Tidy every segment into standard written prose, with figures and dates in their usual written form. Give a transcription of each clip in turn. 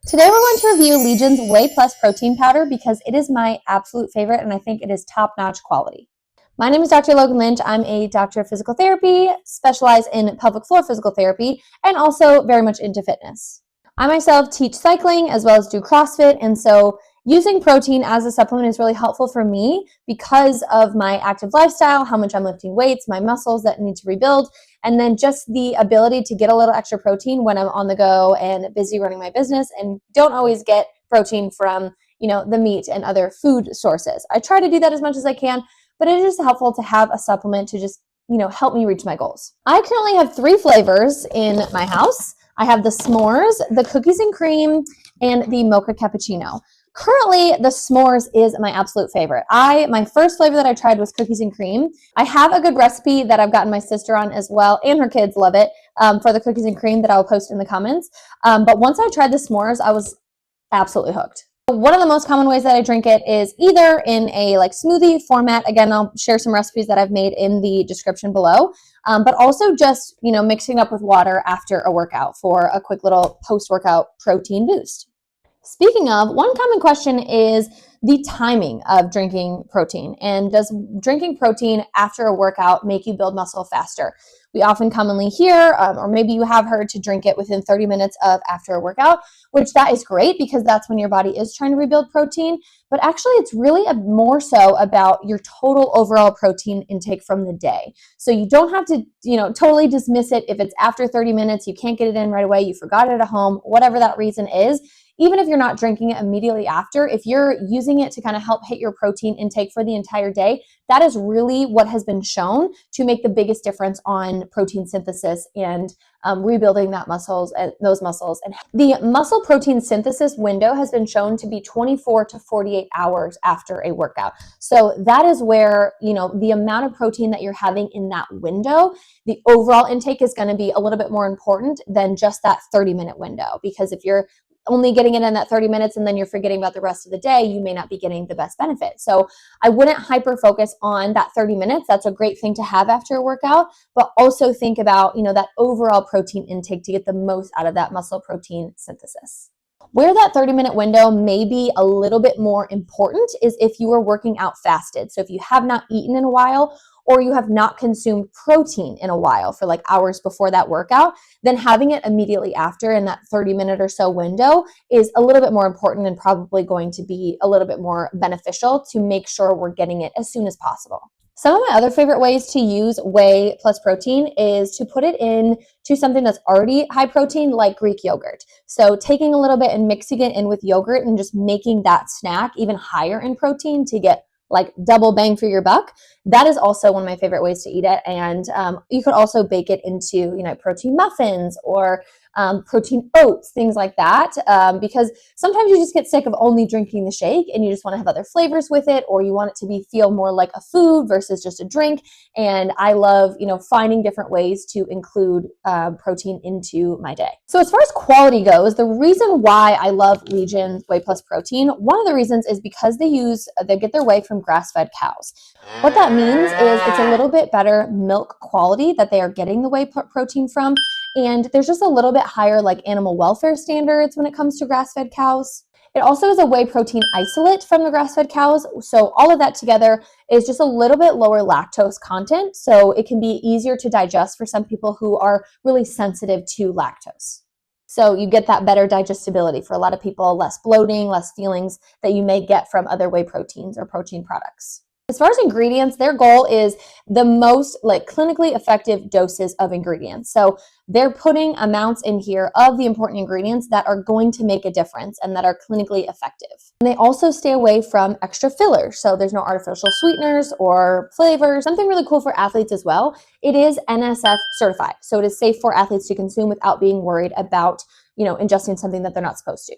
Today we're going to review Legion's Whey Plus protein powder because it is my absolute favorite and I think it is top-notch quality. My name is Dr. Logan Lynch. I'm a doctor of physical therapy, specialized in pelvic floor physical therapy, and also very much into fitness. I myself teach cycling as well as do CrossFit, and so using protein as a supplement is really helpful for me because of my active lifestyle, how much I'm lifting weights, my muscles that need to rebuild, and then just the ability to get a little extra protein when I'm on the go and busy running my business and don't always get protein from, the meat and other food sources. I try to do that as much as I can, but it is helpful to have a supplement to just, help me reach my goals. I currently have 3 flavors in my house. I have the s'mores, the cookies and cream, and the mocha cappuccino. Currently, the s'mores is my absolute favorite. My first flavor that I tried was cookies and cream. I have a good recipe that I've gotten my sister on as well, and her kids love it, for the cookies and cream that I'll post in the comments. But once I tried the s'mores, I was absolutely hooked. One of the most common ways that I drink it is either in a smoothie format. Again, I'll share some recipes that I've made in the description below, but also just, mixing up with water after a workout for a quick little post-workout protein boost. Speaking of, one common question is the timing of drinking protein. And does drinking protein after a workout make you build muscle faster? We often commonly hear, or maybe you have heard, to drink it within 30 minutes of after a workout, which that is great because that's when your body is trying to rebuild protein. But actually, it's really more so about your total overall protein intake from the day. So you don't have to, totally dismiss it if it's after 30 minutes, you can't get it in right away, you forgot it at home, whatever that reason is. Even if you're not drinking it immediately after, if you're using it to kind of help hit your protein intake for the entire day, that is really what has been shown to make the biggest difference on protein synthesis and rebuilding those muscles. And the muscle protein synthesis window has been shown to be 24 to 48 hours after a workout. So that is where, the amount of protein that you're having in that window, the overall intake is going to be a little bit more important than just that 30-minute window. Because if you're only getting it in that 30 minutes and then you're forgetting about the rest of the day, you may not be getting the best benefit. So I wouldn't hyper focus on that 30 minutes. That's a great thing to have after a workout, but also think about, that overall protein intake to get the most out of that muscle protein synthesis. Where that 30-minute window may be a little bit more important is if you are working out fasted. So if you have not eaten in a while, or you have not consumed protein in a while for hours before that workout, then having it immediately after in that 30-minute or so window is a little bit more important and probably going to be a little bit more beneficial to make sure we're getting it as soon as possible. Some of my other favorite ways to use whey plus protein is to put it in to something that's already high protein, like Greek yogurt. So taking a little bit and mixing it in with yogurt and just making that snack even higher in protein to get double bang for your buck. That is also one of my favorite ways to eat it. And you could also bake it into, protein muffins or protein oats, things like that. Because sometimes you just get sick of only drinking the shake and you just want to have other flavors with it, or you want it to feel more like a food versus just a drink. And I love, finding different ways to include protein into my day. So as far as quality goes, the reason why I love Legion Whey Plus Protein, one of the reasons is because they get their whey from grass-fed cows. What that means is it's a little bit better milk quality that they are getting the whey protein from. And there's just a little bit higher animal welfare standards when it comes to grass-fed cows. It also is a whey protein isolate from the grass-fed cows. So all of that together is just a little bit lower lactose content. So it can be easier to digest for some people who are really sensitive to lactose. So you get that better digestibility for a lot of people, less bloating, less feelings that you may get from other whey proteins or protein products. As far as ingredients, their goal is the most clinically effective doses of ingredients. So they're putting amounts in here of the important ingredients that are going to make a difference and that are clinically effective. And they also stay away from extra fillers. So there's no artificial sweeteners or flavors. Something really cool for athletes as well. It is NSF certified. So it is safe for athletes to consume without being worried about, ingesting something that they're not supposed to.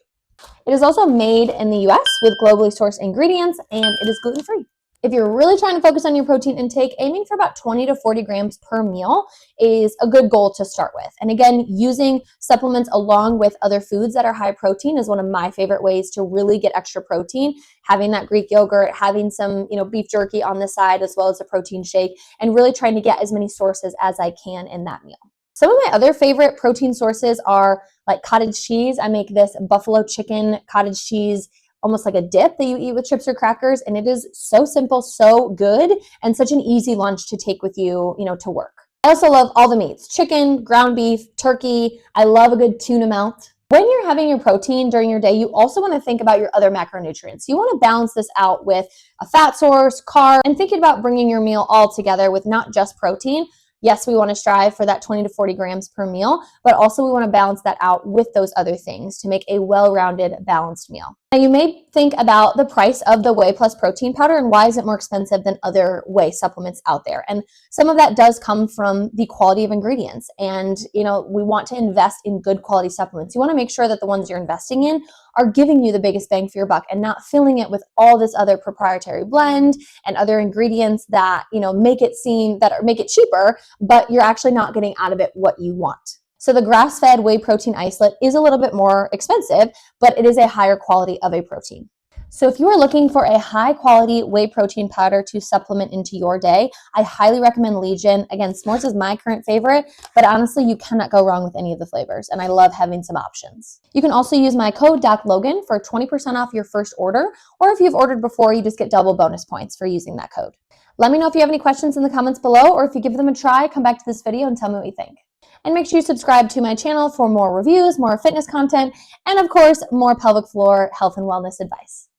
It is also made in the US with globally sourced ingredients, and it is gluten-free. If you're really trying to focus on your protein intake, aiming for about 20 to 40 grams per meal is a good goal to start with. And again, using supplements along with other foods that are high protein is one of my favorite ways to really get extra protein. Having that Greek yogurt, having some, beef jerky on the side, as well as a protein shake, and really trying to get as many sources as I can in that meal. Some of my other favorite protein sources are like cottage cheese. I make this buffalo chicken cottage cheese, almost like a dip that you eat with chips or crackers. And it is so simple, so good, and such an easy lunch to take with you, to work. I also love all the meats: chicken, ground beef, turkey. I love a good tuna melt. When you're having your protein during your day, you also want to think about your other macronutrients. You want to balance this out with a fat source, carb, and thinking about bringing your meal all together with not just protein. Yes, we want to strive for that 20 to 40 grams per meal, but also we want to balance that out with those other things to make a well-rounded, balanced meal. Now, you may think about the price of the Whey Plus protein powder and why is it more expensive than other whey supplements out there? And some of that does come from the quality of ingredients. And, we want to invest in good quality supplements. You want to make sure that the ones you're investing in are giving you the biggest bang for your buck and not filling it with all this other proprietary blend and other ingredients that, make it cheaper, but you're actually not getting out of it what you want. So the grass-fed whey protein isolate is a little bit more expensive, but it is a higher quality of a protein. So if you are looking for a high quality whey protein powder to supplement into your day, I highly recommend Legion. Again, s'mores is my current favorite, but honestly, you cannot go wrong with any of the flavors, and I love having some options. You can also use my code DocLogan for 20% off your first order, or if you've ordered before, you just get double bonus points for using that code. Let me know if you have any questions in the comments below, or if you give them a try, come back to this video and tell me what you think. And make sure you subscribe to my channel for more reviews, more fitness content, and of course, more pelvic floor health and wellness advice.